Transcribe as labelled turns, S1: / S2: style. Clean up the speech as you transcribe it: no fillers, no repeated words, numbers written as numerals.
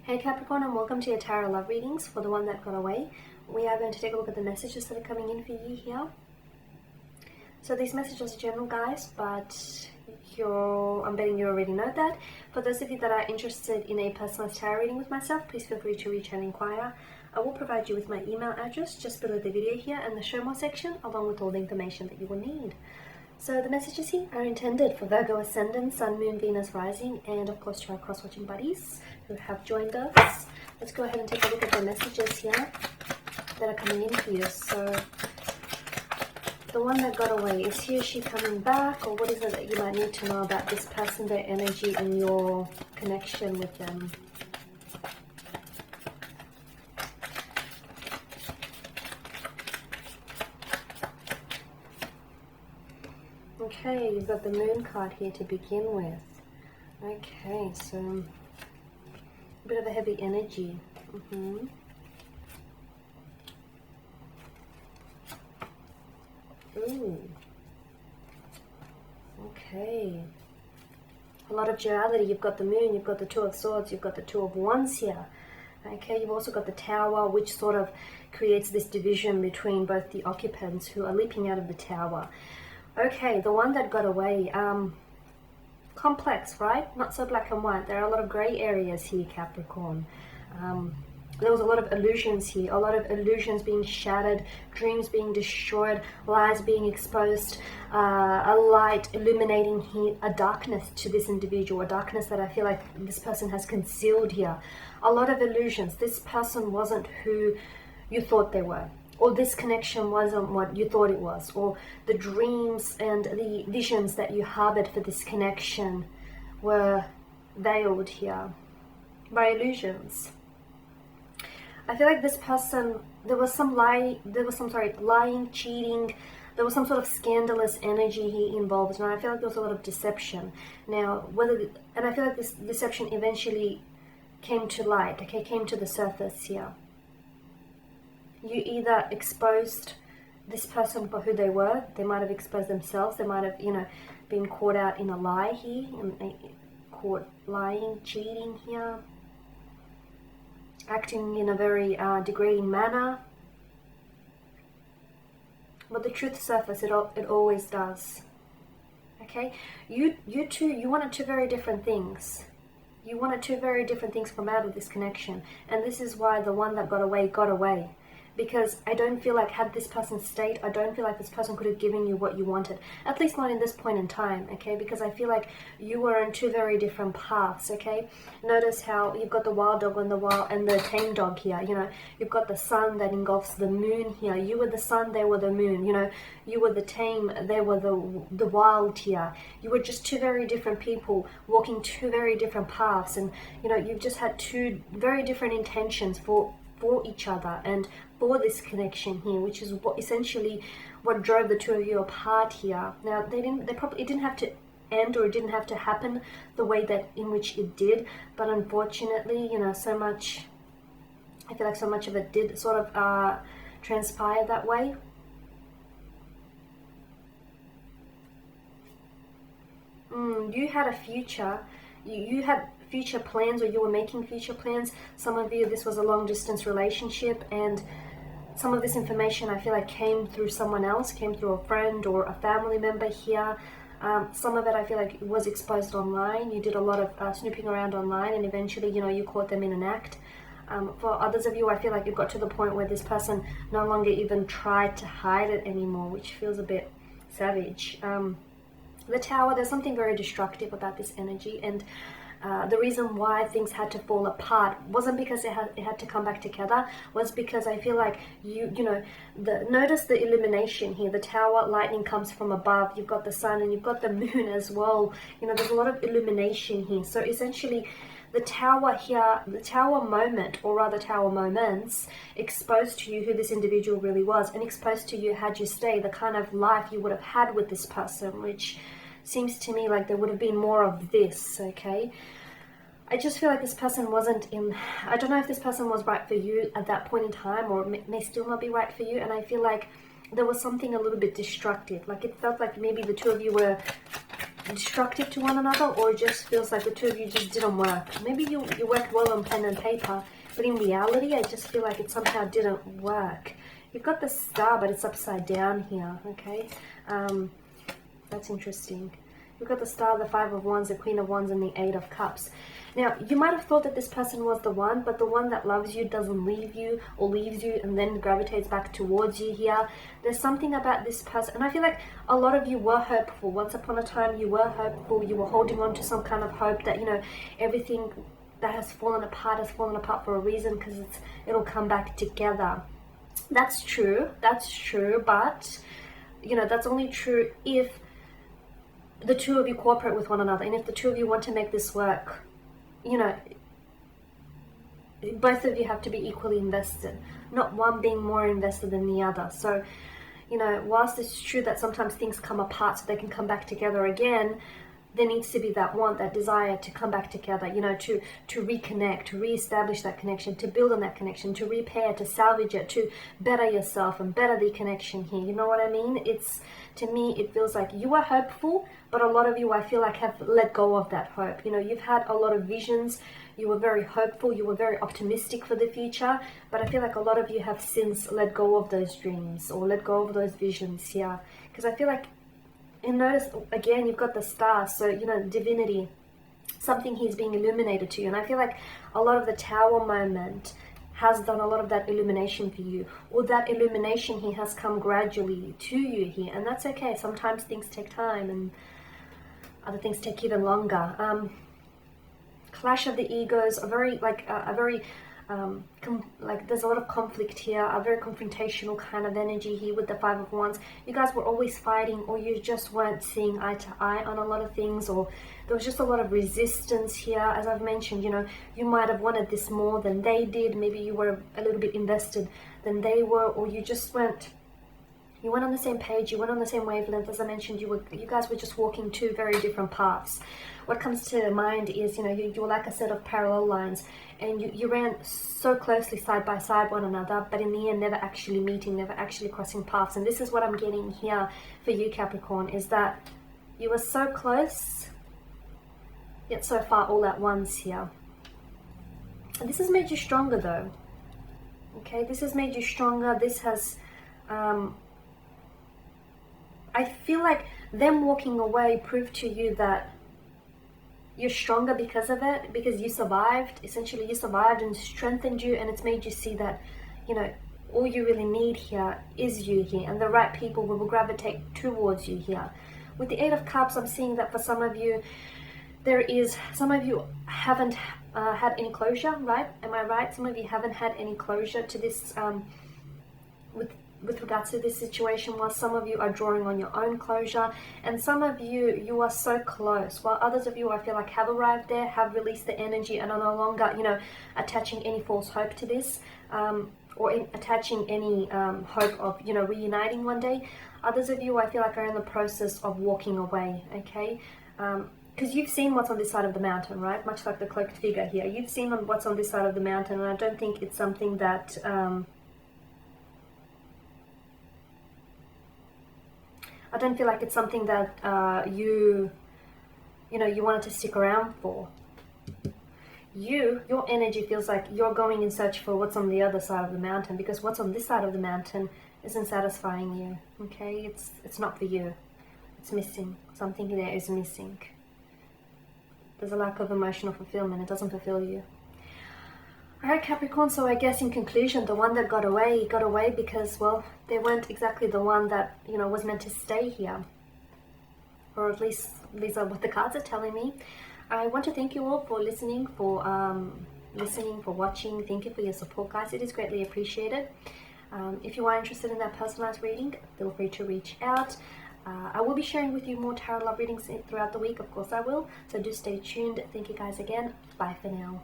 S1: Hey Capricorn, and welcome to your tarot love readings for the one that got away. We are going to take a look at the messages that are coming in for you here. So these messages are general, guys, but I'm betting you already know that. For those of you that are interested in a personalized tarot reading with myself, please feel free to reach and inquire. I will provide you with my email address just below the video here in the show more section, along with all the information that you will need. So the messages here are intended for Virgo Ascendant, Sun, Moon, Venus, Rising, and of course to our cross-watching buddies who have joined us. Let's go ahead and take a look at the messages here that are coming in for you. So the one that got away, is he or she coming back, or what is it that you might need to know about this person, their energy, and your connection with them? Okay, you've got the Moon card here to begin with. Okay, so a bit of a heavy energy. Ooh. Okay. A lot of duality. You've got the Moon, you've got the Two of Swords, you've got the Two of Wands here. Okay, you've also got the Tower, which sort of creates this division between both the occupants who are leaping out of the Tower. Okay, the one that got away, complex, right? Not so black and white. There are a lot of gray areas here, Capricorn. There was a lot of illusions here, a lot of illusions being shattered, dreams being destroyed, lies being exposed, a light illuminating here, a darkness to this individual, a darkness that I feel like this person has concealed here. A lot of illusions. This person wasn't who you thought they were, or this connection wasn't what you thought it was, or the dreams and the visions that you harbored for this connection were veiled here by illusions. I feel like this person, there was some lying, cheating, there was some sort of scandalous energy here involved, and I feel like there was a lot of deception. Now, and I feel like this deception eventually came to light, okay, came to the surface here. You either exposed this person for who they were, they might have exposed themselves, they might have, been caught out in a lie here, caught lying, cheating here, acting in a very degrading manner. But the truth surfaces, it always does. Okay? You wanted two very different things. You wanted two very different things from out of this connection. And this is why the one that got away. Because I don't feel like, had this person stayed, I don't feel like this person could have given you what you wanted. At least not in this point in time, okay? Because I feel like you were on two very different paths, okay? Notice how you've got the wild dog and the tame dog here, You've got the sun that engulfs the moon here. You were the sun, they were the moon, You were the tame, they were the wild here. You were just two very different people walking two very different paths. And, you've just had two very different intentions for each other and for this connection here, which is essentially what drove the two of you apart here. Now, it didn't have to end, or it didn't have to happen the way that in which it did, but unfortunately, so much, I feel like so much of it did sort of transpire that way. You had a future, you had future plans, or you were making future plans. Some of you, this was a long distance relationship, and some of this information I feel like came through someone else, came through a friend or a family member here. Some of it I feel like was exposed online. You did a lot of snooping around online, and eventually, you caught them in an act. For others of you, I feel like it got to the point where this person no longer even tried to hide it anymore, which feels a bit savage. The Tower, there's something very destructive about this energy, and the reason why things had to fall apart wasn't because it had to come back together, was because I feel like notice the illumination here. The Tower, lightning comes from above, you've got the sun and you've got the moon as well. There's a lot of illumination here. So essentially the Tower here, the Tower moment, or rather Tower moments, exposed to you who this individual really was, and exposed to you, had you stayed, the kind of life you would have had with this person, which seems to me like there would have been more of this, okay? I just feel like this person wasn't in, I don't know if this person was right for you at that point in time, or may still not be right for you, and I feel like there was something a little bit destructive. Like, it felt like maybe the two of you were destructive to one another, or it just feels like the two of you just didn't work. Maybe you worked well on pen and paper, but in reality, I just feel like it somehow didn't work. You've got the Star, but it's upside down here, okay? That's interesting. You've got the Star, the Five of Wands, the Queen of Wands, and the Eight of Cups. Now, you might have thought that this person was the one, but the one that loves you doesn't leave you or leaves you and then gravitates back towards you here. There's something about this person, and I feel like a lot of you were hopeful. Once upon a time, you were hopeful. You were holding on to some kind of hope that, you know, everything that has fallen apart for a reason, because it'll come back together. That's true, but, you know, that's only true if the two of you cooperate with one another, and if the two of you want to make this work, you know, both of you have to be equally invested, not one being more invested than the other. So, you know, whilst it's true that sometimes things come apart so they can come back together again, there needs to be that want, that desire to come back together, you know, to reconnect, to reestablish that connection, to build on that connection, to repair, to salvage it, to better yourself and better the connection here. You know what I mean? It's, to me, it feels like you are hopeful, but a lot of you, I feel like, have let go of that hope. You know, you've had a lot of visions. You were very hopeful. You were very optimistic for the future, but I feel like a lot of you have since let go of those dreams or let go of those visions here. Because I feel like, and notice again, you've got the Star, so, you know, divinity, something he's being illuminated to you. And I feel like a lot of the Tower moment has done a lot of that illumination for you, or that illumination he has come gradually to you here, and that's okay. Sometimes things take time and other things take even longer. Clash of the egos, a very there's a lot of conflict here, a very confrontational kind of energy here with the Five of Wands. You guys were always fighting, or you just weren't seeing eye to eye on a lot of things, or there was just a lot of resistance here. As I've mentioned, you know, you might have wanted this more than they did. Maybe you were a little bit invested than they were, or you just weren't, you went on the same page, you went on the same wavelength. As I mentioned, you guys were just walking two very different paths. What comes to mind is, you know, you were like a set of parallel lines, and you ran so closely side by side one another, but in the end never actually meeting, never actually crossing paths. And this is what I'm getting here for you, Capricorn, is that you were so close yet so far all at once here. And this has made you stronger though. Okay, this has made you stronger. This has I feel like them walking away proved to you that you're stronger because of it, because you survived. Essentially, you survived and strengthened you, and it's made you see that, you know, all you really need here is you here, and the right people will gravitate towards you here. With the Eight of Cups, I'm seeing that for some of you, some of you haven't had any closure, right? Am I right? Some of you haven't had any closure to this, with regards to this situation, while some of you are drawing on your own closure, and some of you are so close, while others of you, I feel like, have arrived there, have released the energy, and are no longer, you know, attaching any false hope to this, or attaching any hope of, you know, reuniting one day. Others of you, I feel like, are in the process of walking away, okay? Because you've seen what's on this side of the mountain, right? Much like the cloaked figure here. You've seen what's on this side of the mountain, and I don't think it's something that I don't feel like it's something that you wanted to stick around for. Your energy feels like you're going in search for what's on the other side of the mountain, because what's on this side of the mountain isn't satisfying you, okay? It's not for you. It's missing. Something there is missing. There's a lack of emotional fulfillment. It doesn't fulfill you. Alright, Capricorn, so I guess in conclusion, the one that got away because, well, they weren't exactly the one that, you know, was meant to stay here. Or at least these are what the cards are telling me. I want to thank you all for listening, for watching. Thank you for your support, guys. It is greatly appreciated. If you are interested in that personalized reading, feel free to reach out. I will be sharing with you more tarot love readings throughout the week. Of course I will. So do stay tuned. Thank you guys again. Bye for now.